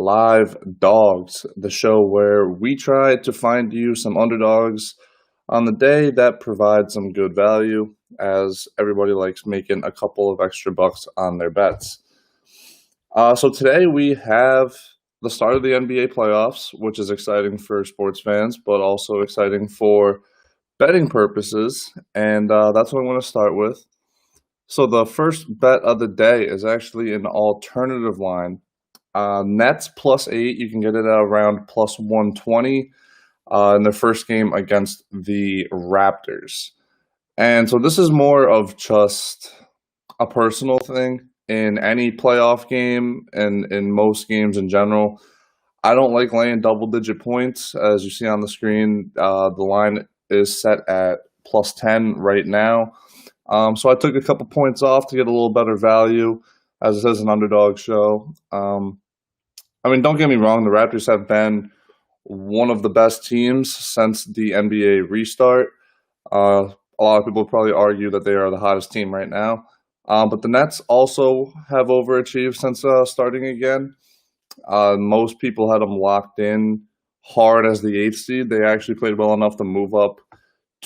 Live Dogs, the show where we try to find you some underdogs on the day that provide some good value, as everybody likes making a couple of extra bucks on their bets. So today we have the start of the NBA playoffs, which is exciting for sports fans, but also exciting for betting purposes, and that's what I want to start with. So the first bet of the day is actually an alternative line. Nets +8, you can get it at around +120 in their first game against the Raptors. And so this is more of just a personal thing in any playoff game and in most games in general. I don't like laying double-digit points. As you see on the screen, the line is set at +10 right now. So I took a couple points off to get a little better value, as it is an underdog show. Don't get me wrong, the Raptors have been one of the best teams since the NBA restart. A lot of people probably argue that they are the hottest team right now. But the Nets also have overachieved since starting again. Most people had them locked in hard as the 8th seed. They actually played well enough to move up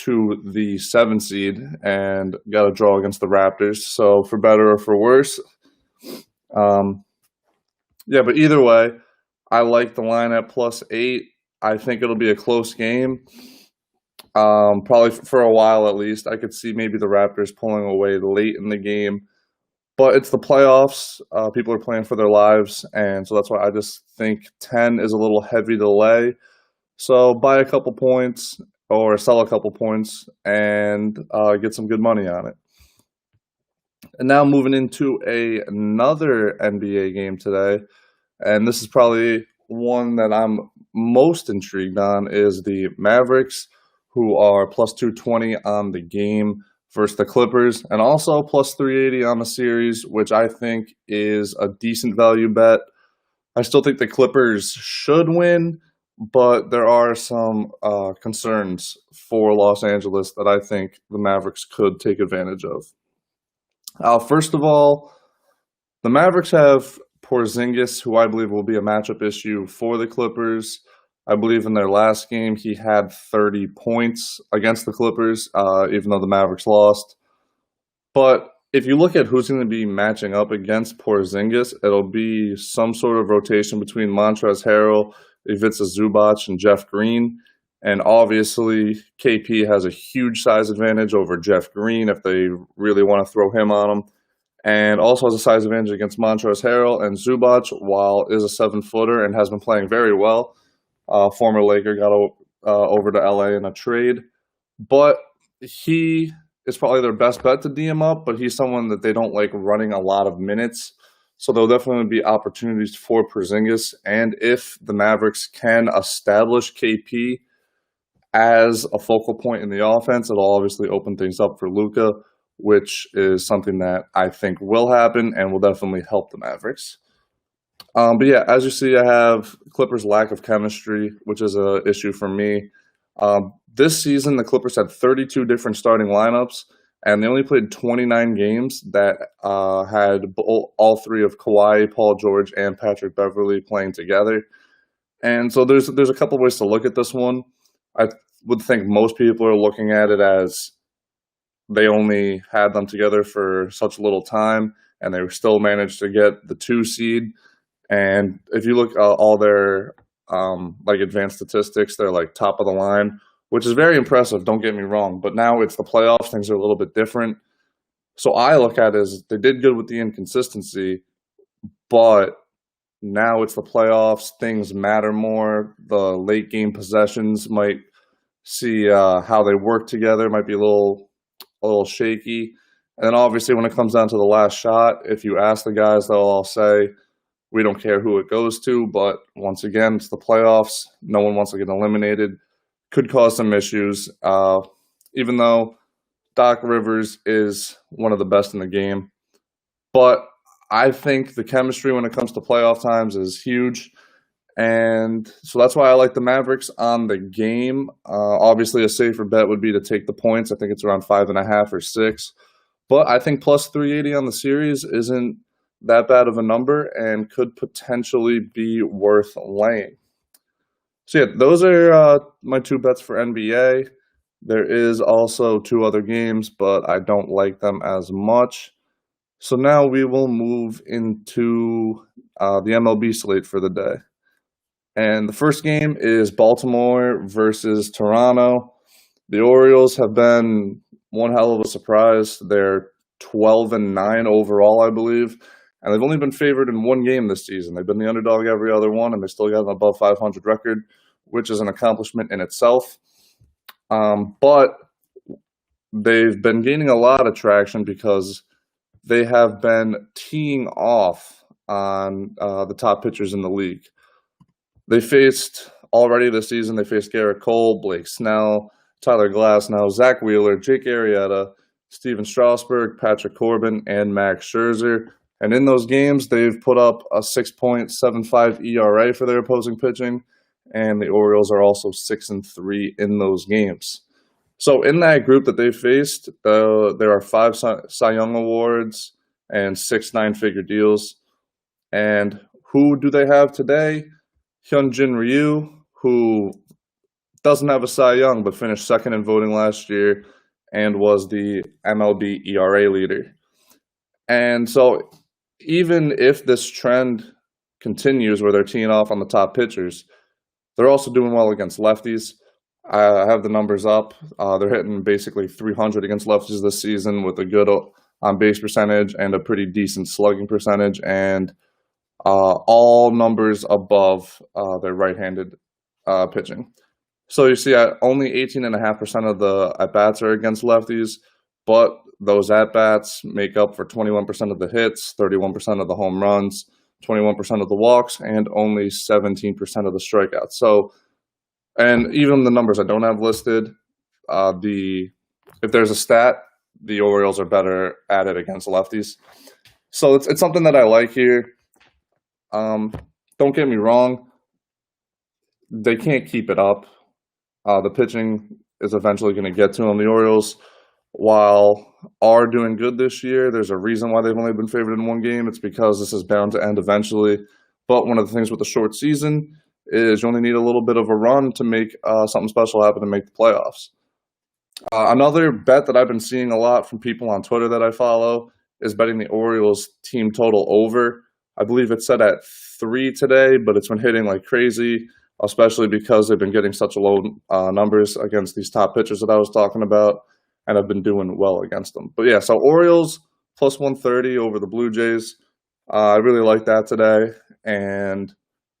to the 7th seed and got a draw against the Raptors. So for better or for worse, but either way, I like the line at +8. I think it'll be a close game. Probably for a while at least. I could see maybe the Raptors pulling away late in the game. But it's the playoffs. People are playing for their lives, and so that's why I just think 10 is a little heavy to lay. So buy a couple points or sell a couple points and get some good money on it. And now moving into another NBA game today, and this is probably one that I'm most intrigued on, is the Mavericks, who are +220 on the game versus the Clippers, and also +380 on the series, which I think is a decent value bet. I still think the Clippers should win, but there are some concerns for Los Angeles that I think the Mavericks could take advantage of. First of all, the Mavericks have Porzingis, who I believe will be a matchup issue for the Clippers. I believe in their last game, he had 30 points against the Clippers, even though the Mavericks lost. But if you look at who's going to be matching up against Porzingis, it'll be some sort of rotation between Montrezl Harrell, Ivica Zubac, and Jeff Green. And obviously, KP has a huge size advantage over Jeff Green if they really want to throw him on him. And also has a size advantage against Montrezl Harrell, and Zubac, while is a 7-footer and has been playing very well. Former Laker got over to LA in a trade. But he is probably their best bet to DM up, but he's someone that they don't like running a lot of minutes. So there'll definitely be opportunities for Porzingis. And if the Mavericks can establish KP as a focal point in the offense, it'll obviously open things up for Luka, which is something that I think will happen and will definitely help the Mavericks. But yeah, as you see, I have Clippers' lack of chemistry, which is an issue for me. This season, the Clippers had 32 different starting lineups, and they only played 29 games that had all three of Kawhi, Paul George, and Patrick Beverley playing together. And so there's a couple ways to look at this one. I would think most people are looking at it as they only had them together for such little time, and they still managed to get the 2 seed. And if you look at all their advanced statistics, they're like top of the line, which is very impressive, don't get me wrong. But now it's the playoffs, things are a little bit different. So I look at it as they did good with the inconsistency, but now it's the playoffs, things matter more. The late game possessions might see how they work together, might be a little shaky. And then obviously when it comes down to the last shot, if you ask the guys, they'll all say, we don't care who it goes to, but once again, it's the playoffs. No one wants to get eliminated. Could cause some issues, even though Doc Rivers is one of the best in the game. But I think the chemistry when it comes to playoff times is huge. And so that's why I like the Mavericks on the game. Obviously, a safer bet would be to take the points. I think it's around 5.5 or 6. But I think +380 on the series isn't that bad of a number and could potentially be worth laying. So yeah, those are my two bets for NBA. There is also two other games, but I don't like them as much. So now we will move into the MLB slate for the day. And the first game is Baltimore versus Toronto. The Orioles have been one hell of a surprise. They're 12-9 overall, I believe, and they've only been favored in one game this season. They've been the underdog every other one, and they still got an above 500 record, which is an accomplishment in itself. But they've been gaining a lot of traction because they have been teeing off on the top pitchers in the league. They faced already this season, they faced Garrett Cole, Blake Snell, Tyler Glasnow, Zach Wheeler, Jake Arrieta, Steven Strasburg, Patrick Corbin, and Max Scherzer. And in those games, they've put up a 6.75 ERA for their opposing pitching, and the Orioles are also 6-3 in those games. So in that group that they faced, there are 5 Cy Young Awards and 6 nine-figure deals. And who do they have today? Hyunjin Ryu, who doesn't have a Cy Young but finished second in voting last year and was the MLB ERA leader. And so even if this trend continues where they're teeing off on the top pitchers, they're also doing well against lefties. I have the numbers up. They're hitting basically 300 against lefties this season with a good on-base percentage and a pretty decent slugging percentage, and all numbers above their right-handed pitching. So you see, only 18.5% of the at-bats are against lefties, but those at-bats make up for 21% of the hits, 31% of the home runs, 21% of the walks, and only 17% of the strikeouts. So, and even the numbers I don't have listed, if there's a stat, the Orioles are better at it against lefties. So it's something that I like here. Don't get me wrong, they can't keep it up. The pitching is eventually going to get to them. The Orioles, while are doing good this year, there's a reason why they've only been favored in one game. It's because this is bound to end eventually. But one of the things with the short season is you only need a little bit of a run to make something special happen to make the playoffs. Another bet that I've been seeing a lot from people on Twitter that I follow is betting the Orioles team total over. I believe it's set at 3 today, but it's been hitting like crazy, especially because they've been getting such low numbers against these top pitchers that I was talking about, and have been doing well against them. But yeah, so Orioles plus 130 over the Blue Jays. I really like that today. And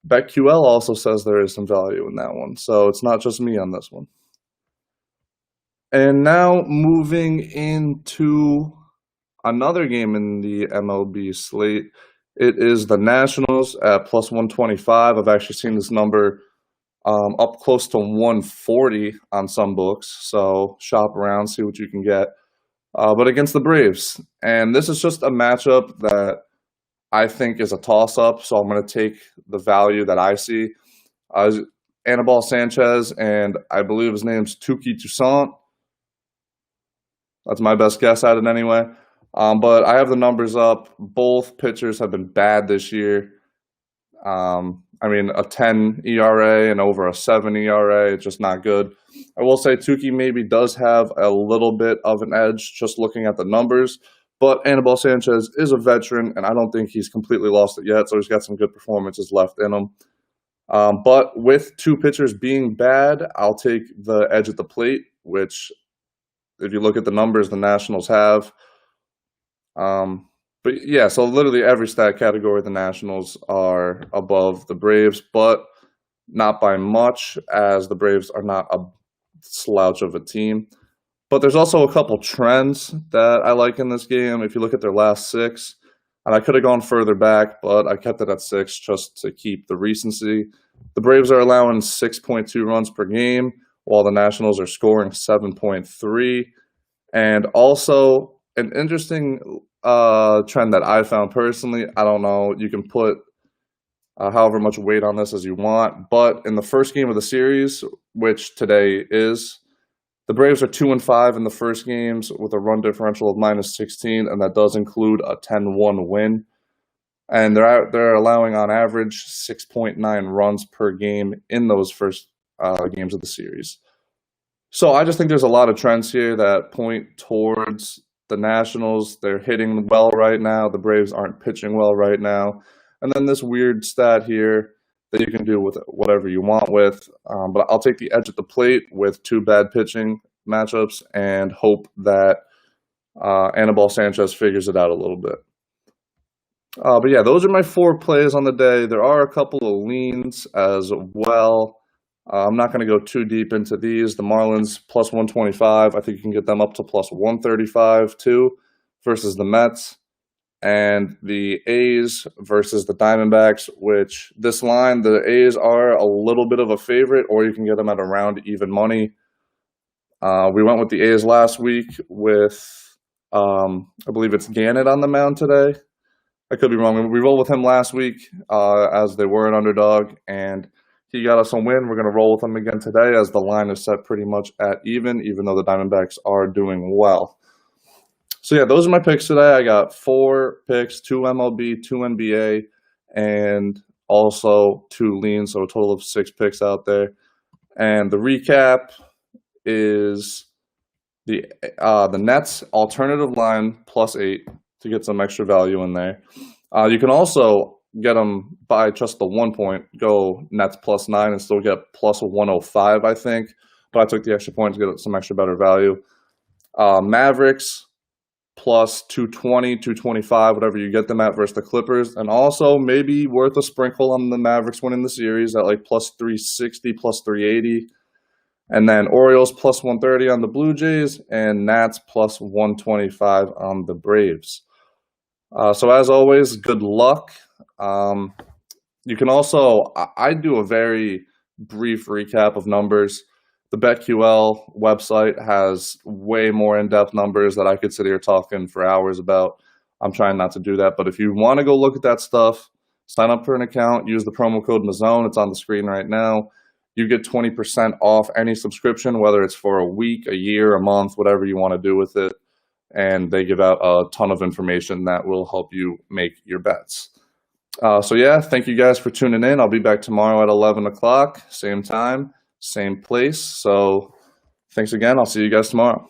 BetQL also says there is some value in that one. So it's not just me on this one. And now moving into another game in the MLB slate. It is the Nationals at plus 125. I've actually seen this number up close to 140 on some books. So shop around, see what you can get. But against the Braves. And this is just a matchup that I think is a toss-up. So I'm going to take the value that I see. Anibal Sanchez, and I believe his name's Touki Toussaint. That's my best guess at it anyway. But I have the numbers up. Both pitchers have been bad this year. I mean, a 10 ERA and over a 7 ERA, it's just not good. I will say Touki maybe does have a little bit of an edge just looking at the numbers. But Anibal Sanchez is a veteran, and I don't think he's completely lost it yet. So he's got some good performances left in him. But with two pitchers being bad, I'll take the edge at the plate, which if you look at the numbers the Nationals have. But yeah, so literally every stat category the Nationals are above the Braves, but not by much, as the Braves are not a slouch of a team. But there's also a couple trends that I like in this game. If you look at their last 6, and I could have gone further back, but I kept it at 6 just to keep the recency. The Braves are allowing 6.2 runs per game, while the Nationals are scoring 7.3. And also, an interesting trend that I found personally, I don't know, you can put however much weight on this as you want, but in the first game of the series, which today is, the Braves are 2-5 in the first games with a run differential of -16, and that does include a 10-1 win. and they're allowing on average 6.9 runs per game in those first games of the series. So I just think there's a lot of trends here that point towards the Nationals. They're hitting well right now. The Braves aren't pitching well right now. And then this weird stat here that you can do with whatever you want with. But I'll take the edge at the plate with two bad pitching matchups and hope that Anibal Sanchez figures it out a little bit. But yeah, those are my 4 plays on the day. There are a couple of leans as well. I'm not going to go too deep into these. The Marlins plus 125. I think you can get them up to plus 135 too, versus the Mets. And the A's versus the Diamondbacks, which this line, the A's are a little bit of a favorite, or you can get them at around even money. We went with the A's last week with, I believe it's Gannett on the mound today. I could be wrong. We rolled with him last week as they were an underdog, and he got us a win. We're going to roll with him again today as the line is set pretty much at even though the Diamondbacks are doing well. So yeah, those are my picks today. I got 4 picks, 2 MLB, 2 NBA, and also 2 leans, so a total of 6 picks out there. And the recap is the Nets alternative line plus 8 to get some extra value in there. You can also get them by just the 1 point, go Nets plus 9 and still get plus 105, I think. But I took the extra point to get some extra better value. Mavericks plus 220, 225, whatever you get them at versus the Clippers. And also maybe worth a sprinkle on the Mavericks winning the series at like plus 360, plus 380. And then Orioles plus 130 on the Blue Jays and Nats plus 125 on the Braves. So as always, good luck. You can also, I do a very brief recap of numbers. The BetQL website has way more in-depth numbers that I could sit here talking for hours about. I'm trying not to do that. But if you want to go look at that stuff, sign up for an account, use the promo code Mazone. It's on the screen right now. You get 20% off any subscription, whether it's for a week, a year, a month, whatever you want to do with it. And they give out a ton of information that will help you make your bets. So yeah, thank you guys for tuning in. I'll be back tomorrow at 11 o'clock, same time, same place. So thanks again. I'll see you guys tomorrow.